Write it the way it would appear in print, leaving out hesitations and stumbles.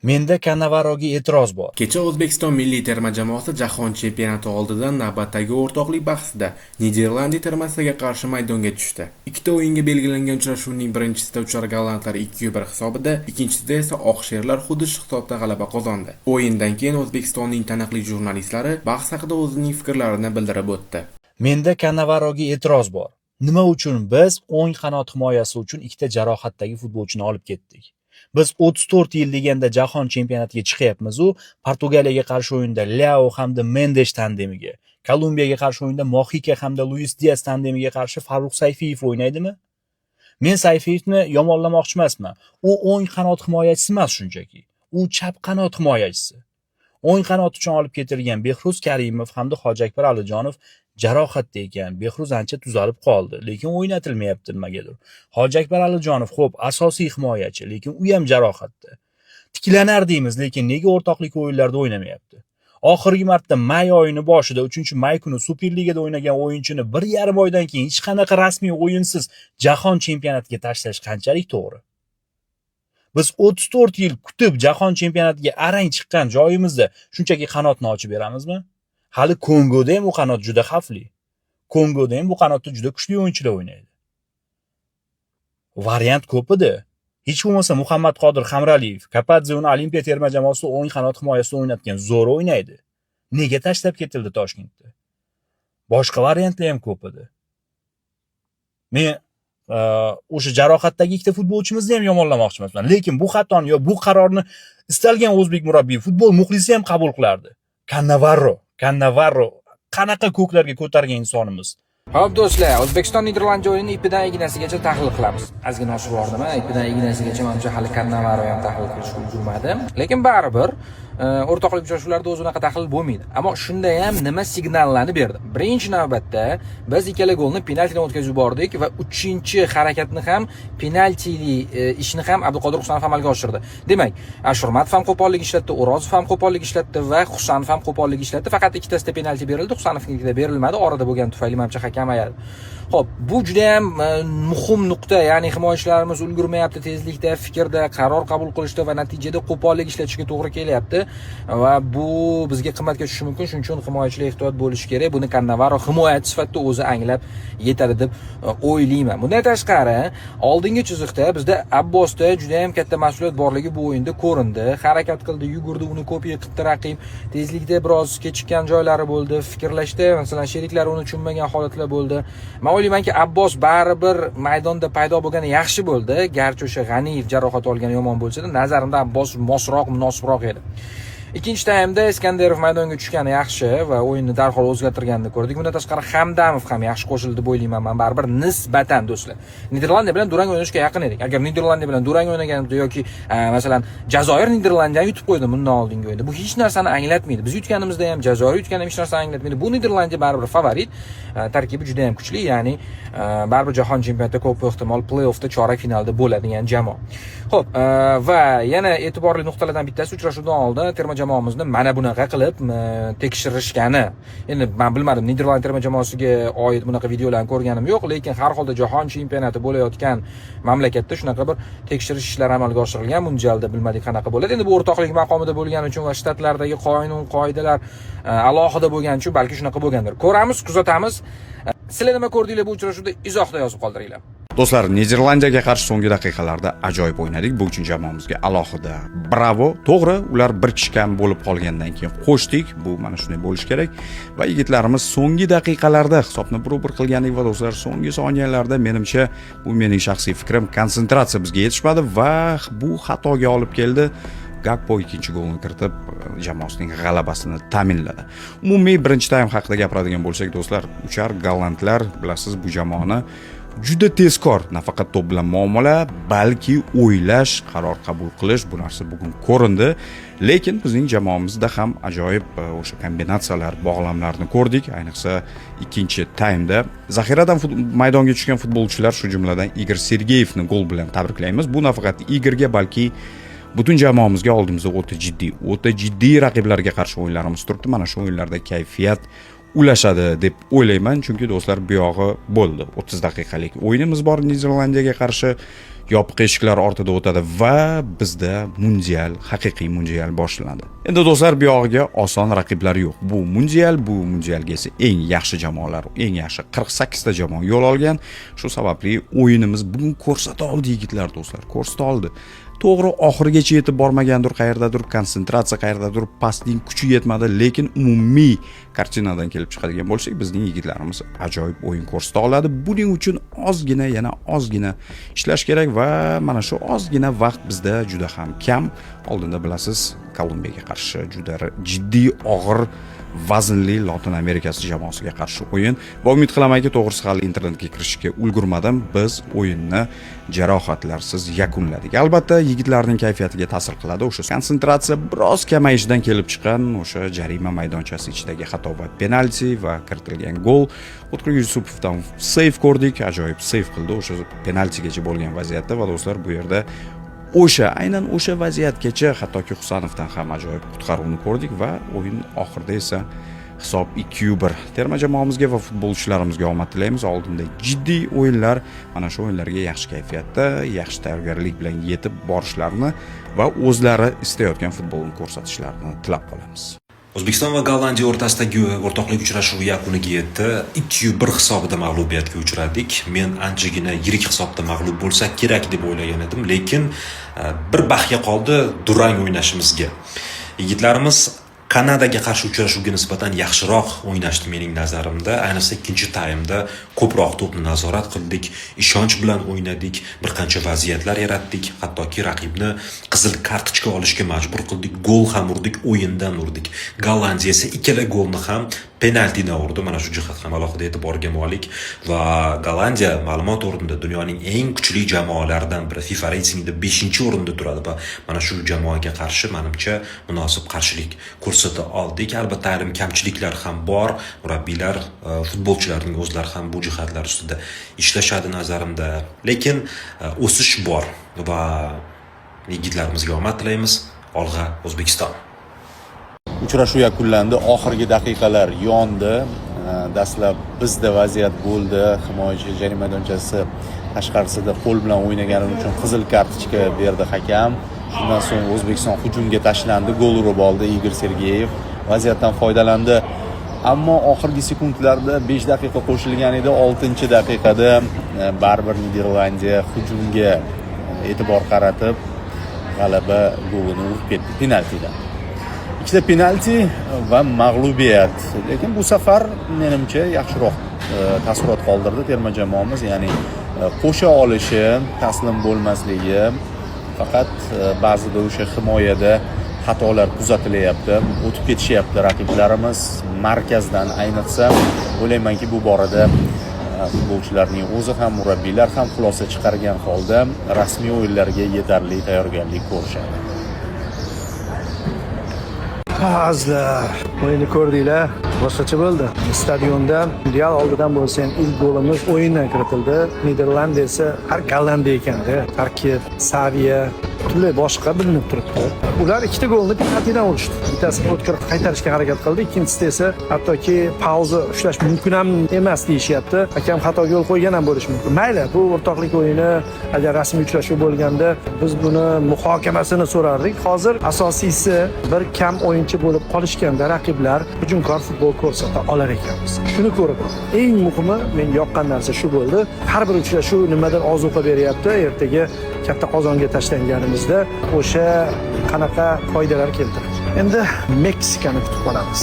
Menda Kannavaroga e'tiroz bor. Kecha O'zbekiston milliy terma jamoasi jahon chempionati oldidan navbatdagi o'rtoqlik bahsida Niderlandiya termasiga qarshi maydonga tushdi. Ikkita o'yinga belgilangan uchrashuvning birinchisida uchar gollandlar 2-1 hisobida, ikkinchisida esa oqsherlar xudish hisobda g'alaba qozondi. O'yindan keyin O'zbekistonning taniqli jurnalistlari bahs haqida o'zining fikrlarini bildirib o'tdi. Menda Kannavaroga e'tiroz bor. Nima uchun biz o'ng qanot himoyasi uchun ikkita jarohatdagi futbolchini olib ketdik? Biz 34 yil deganda jahon chempionatiga chiqyapmiz u Portugaliyaga qarshi o'yinda Leao hamda Mendes tandemiga, Kolumbiyaga qarshi o'yinda Mohika hamda Luis Diaz tandemiga qarshi Farruh Sayfiyev o'ynaydimi? Men Sayfiyevni yomonlamoqchi emasman. U o'ng qanot himoyachisi emas shunchaki. U chap qanot himoyachisi. O'ng qanot uchun olib ketilgan Behruz Karimov hamda Hojiakbar Alijonov jarohatda ekan. Behruz ancha tuzalib qoldi, lekin o'ynatilmayapti nimagadir. Hojiakbar Alijonov xo'p, asosiy himoyachi, lekin u ham jarohatda. Tiklanar deymiz, lekin nega o'rtoqlik o'yinlarida o'ynamayapti? Oxirgi marta may oyining boshida 3-may kuni Superligada o'ynagan o'yinchini 1,5 oydan keyin hech qanaqa rasmiy o'yinsiz jahon chempionatiga tashlash qanchalik to'g'ri? Biz 34 yil kutib jahon chempionatiga arang chiqqan joyimizda shunchaki qanotni ochib beramizmi? Hali Kongoda ham u qanot juda xavfli. Kongoda ham bu qanotda juda kuchli o'yinchilar o'ynaydi. Variant ko'p edi. Hech bo'lmasa Muhammadqodir Hamraliyev, Kapadze uni Olimpiya terma jamoasida o'ng qanot himoyasida o'ynatgan, zo'r o'ynaydi. Nega tashlab ketildi Toshkentda? Boshqa variantlar ham ko'p edi. Men o'sha jarohatdagi ikkita futbolchimizni ham yomonlamoqchi emasman, lekin bu xatoni yo bu qarorni istalgan o'zbek murabbiyi, futbol muxlisi ham qabul qilardi. Kannavaro qanaqa ko'klarga ko'targan insonimiz. Xo'p do'stlar, O'zbekiston Niderlandiya o'yinini ipidan ignasigacha tahlil qilamiz. Ozgina ochib bordim, ipidan ignasigacha menimcha hali Kannavaro ham tahlil qilishga ulgurmadi. Lekin baribir o'rtoqlik uchrashuvlarida o'z unaqa tahlil bo'lmaydi. Ammo shunda ham nima signallarni berdi? Birinchi navbatda biz ikkala golni penaltidan o'tkazib yubordik va 3-harakatni ham penaltili ishni ham Abduqodir Husanov amalga oshirdi. Demak, Ashurmatov ham qo'pollik ishlatdi, O'rozov ham qo'pollik ishlatdi va Husanov ham qo'pollik ishlatdi. Faqat ikkitasida penalti berildi, Husanovnikida berilmadi. Orada bo'lgan tufayli menimcha hakam ayadi. Xo'p, bu juda ham muhim nuqta, ya'ni himoyachilarimiz ulgurmayapti tezlikda, fikrda, qaror qabul qilishda va natijada qo'pollik ishlatishga to'g'ri kelyapti va bu bizga qimmatga tushishi mumkin. Shuning uchun himoyachilar ehtiyot bo'lishi kerak. Buni Kannavaro himoyachi sifatida o'zi anglab yetadi deb o'ylayman. Bundan tashqari, oldingi chiziqda bizda Abbosda juda ham katta mas'uliyat borligi bu o'yinda ko'rindi. Harakat qildi, yugurdi, uni ko'p yiqitdi raqib. Tezlikda biroz kechikkan joylari bo'ldi. Fikrlashda, masalan, sheriklari uni tushunmagan holatlar bo'ldi. Men o'ylaymanki, Abbos baribir maydonda paydo bo'lgani yaxshi bo'ldi. Garchi o'sha G'aniyev jarohat olgani yomon bo'lsa-da, nazarimda Abbos mosroq, munosibroq edi. Ikkinchi taymda Iskandarov maydonga tushgani yaxshi va o'yinni darhol o'zgartirganini ko'rdik. Bundan tashqari Hamdamov ham yaxshi qo'shildi deb o'ylayman. Men baribir nisbatan do'stlar. Niderlandiya bilan durang o'ynashga yaqin edik. Agar Niderlandiya bilan durang o'ynaganimizda yoki masalan Jazoir Niderlandiyani yutib qo'ydi bundan oldingi o'yinda. Bu hech narsani anglatmaydi. Biz yutganimizda ham Jazoir yutgani hech narsani anglatmaydi. Bu Niderlandiya baribir favorit. Tarkibi juda ham kuchli, ya'ni baribir jahon chempionatida ko'p ehtimol play-offda chorak finalda bo'ladigan jamoa. Xo'p, va yana e'tiborli nuqtalardan bittasi uchrashuvdan oldin terma jamoamizni mana bunaqa qilib tekshirishgani. Endi men bilmadim, Niderlandiya terma jamoasiga oid bunaqa videolarni ko'rganim yo'q, lekin har holda jahon chempionati bo'layotgan mamlakatda shunaqa bir tekshirish ishlari amalga oshirilgan. Mundialda bilmadik qanaqa bo'ladi. Endi bu o'rtoqlik maqomida bo'lgani uchun va shtatlardagi qonun, qoidalar alohida bo'lgani uchun balki shunaqa bo'lgandir. Ko'ramiz, kuzatamiz. Sizlar nima ko'rdinglar bu uchrashuvda? Izohda yozib qoldiringlar. Do'stlar, Niderlandiyaga qarshi so'nggi daqiqalarda ajoyib o'ynadik. Bu uchun jamoamizga alohida bravo. To'g'ri, ular bir kishi kam bo'lib qolgandan keyin qo'shdik. Bu mana shunday bo'lish kerak. Va yigitlarimiz so'nggi daqiqalarda hisobni 1-1 qilgandik va do'stlar, so'nggi soniyalarda menimcha, bu mening shaxsiy fikrim, konsentratsiya bizga yetishmadi va bu xatoga olib keldi. Gakpo ikkinchi golni kiritib jamoasining g'alabasini ta'minladi. Umumiy birinchi taym haqida gapiradigan bo'lsak, do'stlar, uchar gollandlar, bilasiz, bu jamoani juda tezkor, nafaqat to'p bilan muomala, balki o'ylash, qaror qabul qilish, bu narsa bugun ko'rindi. Lekin bizning jamoamizda ham ajoyib o'sha kombinatsiyalar, bog'lamlarni ko'rdik, ayniqsa ikkinchi taymda. Zaxiradan maydonga tushgan futbolchilar, shu jumladan Igor Sergeyevni gol bilan tabriklaymiz. Bu nafaqat Igorga, balki butun jamoamizga oldimizda o'ta jiddiy raqiblarga qarshi o'yinlarimiz turibdi. Mana shu o'yinlarda kayfiyat ulashadi deb o'ylayman, chunki do'stlar bu yog'i bo'ldi. 30 daqiqalik o'yinimiz bor Niderlandiyaga qarshi. Yopiq eshiklar ortida o'tadi va bizda haqiqiy mundial boshlanadi. Endi do'stlar, bu yog'iga oson raqiblar yo'q. Bu mundialga esa eng yaxshi jamoalar, eng yaxshi 48 ta jamoa yo'l olgan. Shu sababli o'yinimiz bugun ko'rsata oldi yigitlar, do'stlar, ko'rsata oldi. To'g'ri, oxirigacha yetib bormagandir, qayerdadir konsentratsiya, qayerdadir pasning kuchi yetmadi, lekin umumiy kartinadan kelib chiqadigan bo'lsak, bizning yigitlarimiz ajoyib o'yin ko'rsata oladi. Buning uchun yana ozgina ishlash kerak va mana shu ozgina vaqt bizda juda ham kam. Oldinda bilasiz, Kolumbiyaga qarshi juda jiddiy og'ir vaznli Lotin Amerikasi jamoasiga qarshi o'yin va umid qilamanki, to'g'risi hali internetga kirishga ulgurmadim. Biz o'yinni jarohatlarsiz yakunladik. Albatta, yigitlarning kayfiyatiga ta'sir qiladi o'sha konsentratsiya biroz kamayishidan kelib chiqqan o'sha jarima maydonchasi ichidagi xato va penalti va kiritilgan gol. O'tkir Yusupovdan seyv ko'rdik, ajoyib seyv qildi o'sha penaltigacha bo'lgan vaziyatda va do'stlar, bu yerda aynan o'sha vaziyatgacha hattoki Husanovdan ham ajoyib qutqaruvni ko'rdik va o'yin oxirida esa hisob 2-1. Terma jamoamizga va futbolchilarimizga omad tilaymiz. Oldinda jiddiy o'yinlar, mana shu o'yinlarga yaxshi kayfiyatda, yaxshi tayyorgarlik bilan yetib borishlarini va o'zlari istayotgan futbolni ko'rsatishlarini tilab qolamiz. O'zbekiston va Gollandiya o'rtasidagi o'rtoqlik uchrashuvi yakuniga yetdi. 2-1 hisobida mag'lubiyatga uchradik. Men anchagina yirik hisobda mag'lub bo'lsak kerak deb o'ylagan edim, lekin bir baxya qoldi durang o'ynashimizga. Yigitlarimiz Kanadaga qarshi uchrashuvga nisbatan yaxshiroq o'ynashdi mening nazarimda. Ayniqsa ikkinchi taymda ko'proq to'pni nazorat qildik, ishonch bilan o'ynadik, bir qancha vaziyatlar yaratdik, hattoki raqibni qizil kartochka olishga majbur qildik, gol ham urdik, o'yindan urdik. Gollandiya esa ikkala golni ham penaltidan urdi. Mana shu jihat ham alohida e'tiborga molik va Gollandiya ma'lumot o'rnida dunyoning eng kuchli jamoalaridan biri, FIFA reytingida 5-o'rinda turadi va mana shu jamoaga qarshi menimcha munosib qarshilik ko'rsata oldik. Albatta, ayrim kamchiliklar ham bor. Murabbiylar, futbolchilarning o'zlari ham bu jihatlar ustida ishlashadi nazarimda. Lekin o'sish bor va yigitlarimizga omad tilaymiz. Olg'a O'zbekiston. Uchrashuv yakunlandi, oxirgi daqiqalar yondi. Dastlab bizda vaziyat bo'ldi. Himoyachi jarima maydonchasi tashqarisida qo'l bilan o'ynagani uchun qizil kartochka berdi hakam. Shundan so'ng O'zbekiston hujumga tashlandi, gol urib oldi Igor Sergeyev. Vaziyatdan foydalandi. Ammo oxirgi sekundlarda 5 daqiqa qo'shilgan edi. 6-daqiqada baribir Niderlandiya hujumga e'tibor qaratib g'alaba golini urib ketdi penaltidan. Ikkita penalti va mag'lubiyat. Lekin bu safar menimcha yaxshiroq taassurot qoldirdi terma jamoamiz, ya'ni qo'sha olishi, taslim bo'lmasligi, faqat ba'zida o'sha himoyada xatolar kuzatilyapti, o'tib ketishyapti raqiblarimiz markazdan. Ayniqsa o'ylaymanki, bu borada futbolchilarning o'zi ham, murabbiylar ham xulosa chiqargan holda rasmiy o'yinlarga yetarli tayyorgarlik ko'rishadi. Azizlar, o'yinni ko'rdinglar, boshqacha bo'ldi. Stadionda mundial oldidan bo'lsa ham ilk golimiz o'yindan kiritildi. Niderlandiya esa har Gollandiya ekanda, tarkib, saviya butunlay boshqa bilinib turibdi. Ular ikkita golni penaltidan urishdi. Bittasini o'tkir qaytarishga harakat qildi, ikkinchisida esa hattoki pauza ushlash mumkin ham emas deyishyapti. Hakam xato yo'l qo'ygan ham bo'lishi mumkin. Mayli, bu o'rtoqlik o'yini, agar rasmiy uchrashuv bo'lganda biz buni muhokamasini so'rardik. Hozir asosiysi bir kam o'yinchi bo'lib qolishganda raqiblar hujumkor futbol ko'rsata olar ekanmiz. Shuni ko'rib, eng muhimi menga yoqqan narsa shu bo'ldi. Har bir uchrashuv nimadir ozuqa beryapti. Ertaga katta qozonga tashlanganimizda o'sha qanaqa foydalar keltiradi. Endi Meksikani kutib qolamiz.